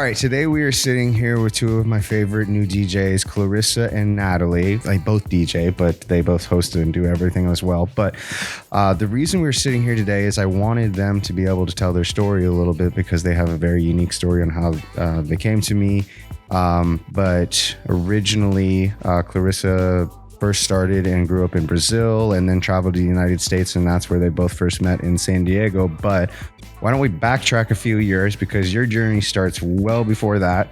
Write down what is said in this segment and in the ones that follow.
right, today we are sitting here with two of my favorite new DJs, Clarissa and Natalie. They both DJ, but they both host and do everything as well. But the reason we're sitting here today is I wanted them to be able to tell their story a little bit because they have a very unique story on how they came to me. But originally, Clarissa first started and grew up in Brazil and then traveled to the United States, and that's where they both first met in San Diego. But why don't we backtrack a few years because your journey starts well before that.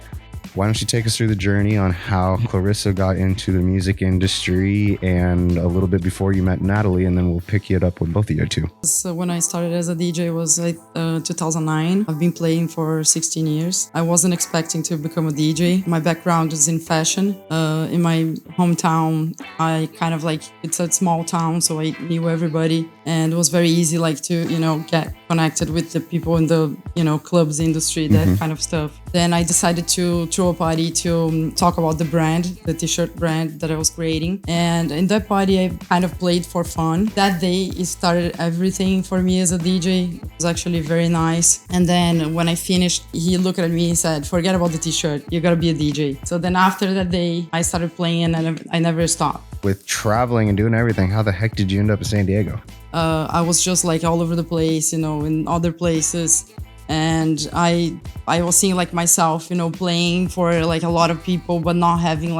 Why don't you take us through the journey on how Clarissa got into the music industry and a little bit before you met Natalie, and then we'll pick it up with both of you two. So when I started as a DJ was 2009. I've been playing for 16 years. I wasn't expecting to become a DJ. My background is in fashion. In my hometown, I kind of it's a small town, so I knew everybody, and it was very easy to get connected with the people in the clubs industry, that kind of stuff. Then I decided to throw a party to talk about the brand, the t-shirt brand that I was creating. And in that party, I kind of played for fun. That day, it started everything for me as a DJ. It was actually very nice. And then when I finished, he looked at me and said, forget about the t-shirt, you gotta be a DJ. So then after that day, I started playing and I never stopped. With traveling and doing everything, how the heck did you end up in San Diego? I was just all over the place, in other places. And I was seeing myself, playing for a lot of people, but not having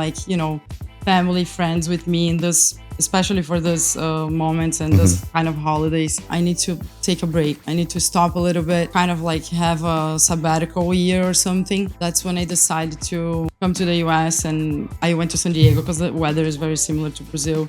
family, friends with me in this, especially for this moments and this kind of holidays. I need to take a break. I need to stop a little bit, kind of have a sabbatical year or something. That's when I decided to come to the US, and I went to San Diego because the weather is very similar to Brazil.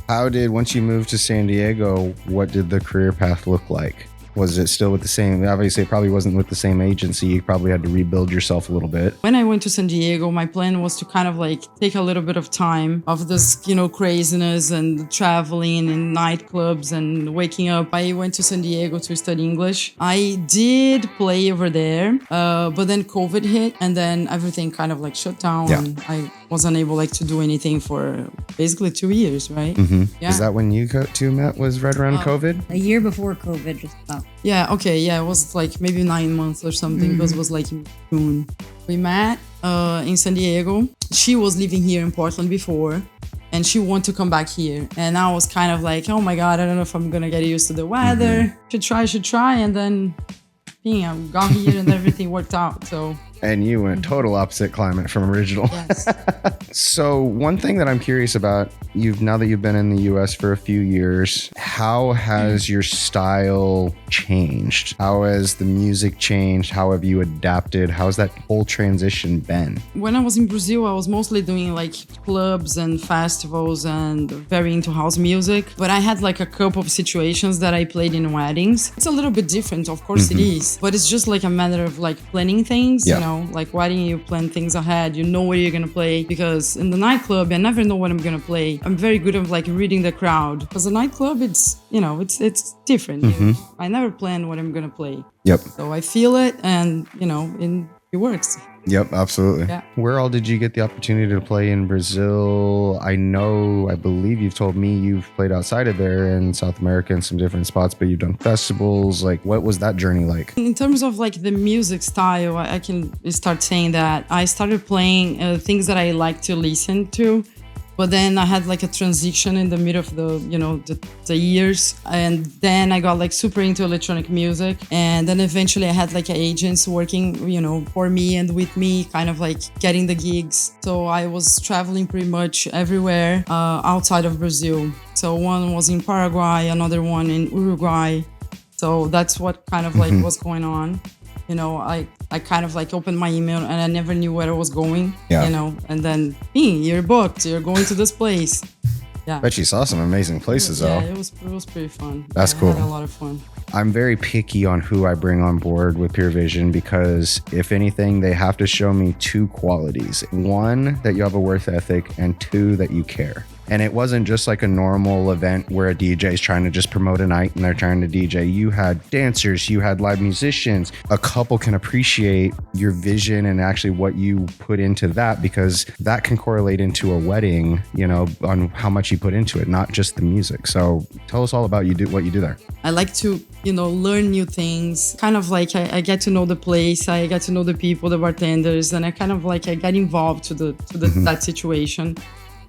How did, once you moved to San Diego, what did the career path look like? Was it still with the same, obviously it probably wasn't with the same agency, you probably had to rebuild yourself a little bit. When I went to San Diego, my plan was to kind of take a little bit of time of this, craziness and traveling and nightclubs and waking up. I went to San Diego to study English. I did play over there, but then COVID hit and then everything kind of shut down. Yeah. And I wasn't able to do anything for basically 2 years, right? Yeah. Is that when you two met, was right around COVID? A year before COVID, just about. Yeah, okay, yeah, it was maybe 9 months or something because it was in June. We met in San Diego. She was living here in Portland before, and she wanted to come back here. And I was kind of oh my God, I don't know if I'm gonna get used to the weather. Should try, and then I got here and everything worked out, so. And you went total opposite climate from original. Yes. So one thing that I'm curious about, now that you've been in the US for a few years, how has your style changed? How has the music changed? How have you adapted? How's that whole transition been? When I was in Brazil, I was mostly doing clubs and festivals and very into house music. But I had a couple of situations that I played in weddings. It's a little bit different, of course it is. But it's just a matter of planning things, wedding, you plan things ahead, you know where you're gonna play. Because in the nightclub, I never know what I'm gonna play. I'm very good at reading the crowd. Because the nightclub, it's different. I never plan what I'm gonna play. Yep. So I feel it, and it works. Yep, absolutely. Yeah. Where all did you get the opportunity to play in Brazil? I believe you've told me you've played outside of there in South America in some different spots, but you've done festivals. What was that journey like? In terms of the music style, I can start saying that I started playing things that I like to listen to. But then I had a transition in the middle of the years, and then I got super into electronic music, and then eventually I had agents working for me and with me, kind of getting the gigs. So I was traveling pretty much everywhere outside of Brazil. So one was in Paraguay, another one in Uruguay. So that's what kind of was going on. I kind of opened my email and I never knew where I was going, and then, you're booked, you're going to this place. Yeah. Bet you saw some amazing places though. Yeah, it was pretty fun. That's cool. I had a lot of fun. I'm very picky on who I bring on board with Pure Vision because if anything, they have to show me two qualities. One, that you have a work ethic, and two, that you care. And it wasn't just a normal event where a DJ is trying to just promote a night and they're trying to DJ. You had dancers, you had live musicians. A couple can appreciate your vision and actually what you put into that, because that can correlate into a wedding, on how much you put into it, not just the music. So tell us all about what you do there. I like to learn new things. Kind of like I get to know the place, I get to know the people, the bartenders, and I kind of like I get involved to that situation.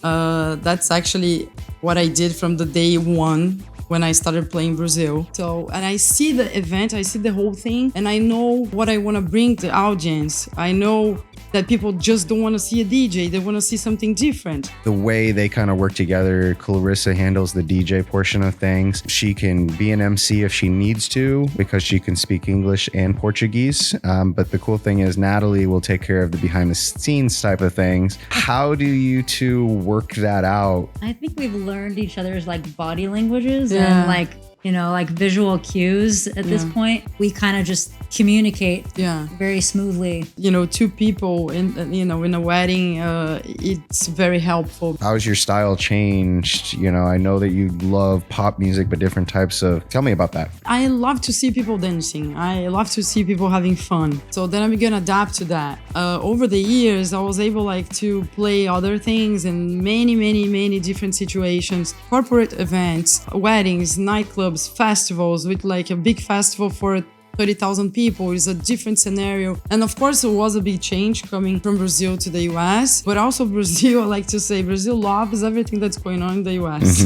That's actually what I did from the day one when I started playing Brazil. So, and I see the event, I see the whole thing, and I know what I want to bring to the audience. I know that people just don't want to see a DJ, they want to see something different. The way they kind of work together, Clarissa handles the DJ portion of things. She can be an MC if she needs to because she can speak English and Portuguese. But the cool thing is Natalie will take care of the behind the scenes type of things. How do you two work that out? I think we've learned each other's like body languages and like, like visual cues at this point. We kind of just communicate very smoothly. Two people in a wedding, it's very helpful. How's your style changed? I know that you love pop music, but different types of, tell me about that. I love to see people dancing. I love to see people having fun. So then I'm gonna adapt to that. Over the years, I was able to play other things in many different situations. Corporate events, weddings, nightclubs, festivals, with like a big festival for 30,000 people is a different scenario. And of course, it was a big change coming from Brazil to the US. But also Brazil, I like to say, Brazil loves everything that's going on in the US.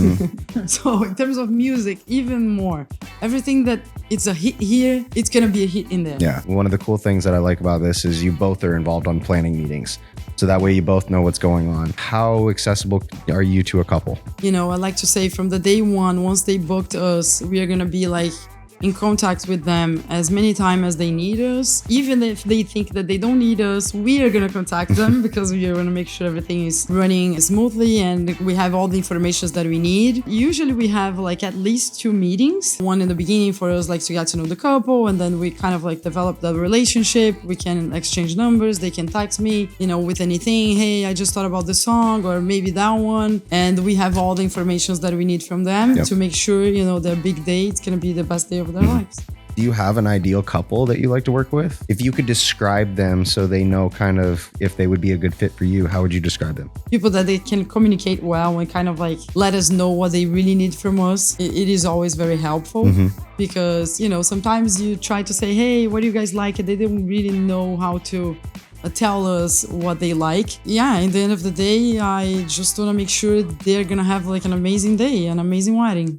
So in terms of music, even more. Everything that it's a hit here, it's gonna be a hit in there. Yeah, one of the cool things that I like about this is you both are involved on planning meetings. So that way you both know what's going on. How accessible are you to a couple? I like to say from the day one, once they booked us, we are gonna be like in contact with them as many times as they need us. Even if they think that they don't need us, we are gonna contact them because we are gonna make sure everything is running smoothly and we have all the information that we need. Usually we have like at least 2 meetings. One in the beginning for us to get to know the couple, and then we kind of develop the relationship. We can exchange numbers, they can text me, with anything. Hey, I just thought about the song, or maybe that one. And we have all the information that we need from them to make sure, their big day, it's gonna be the best day of their lives. Do you have an ideal couple that you like to work with? If you could describe them so they know kind of if they would be a good fit for you, how would you describe them? People that they can communicate well and kind of let us know what they really need from us. It is always very helpful because, sometimes you try to say, hey, what do you guys like? And they don't really know how to tell us what they like. Yeah, at the end of the day, I just want to make sure they're gonna have an amazing day, an amazing wedding.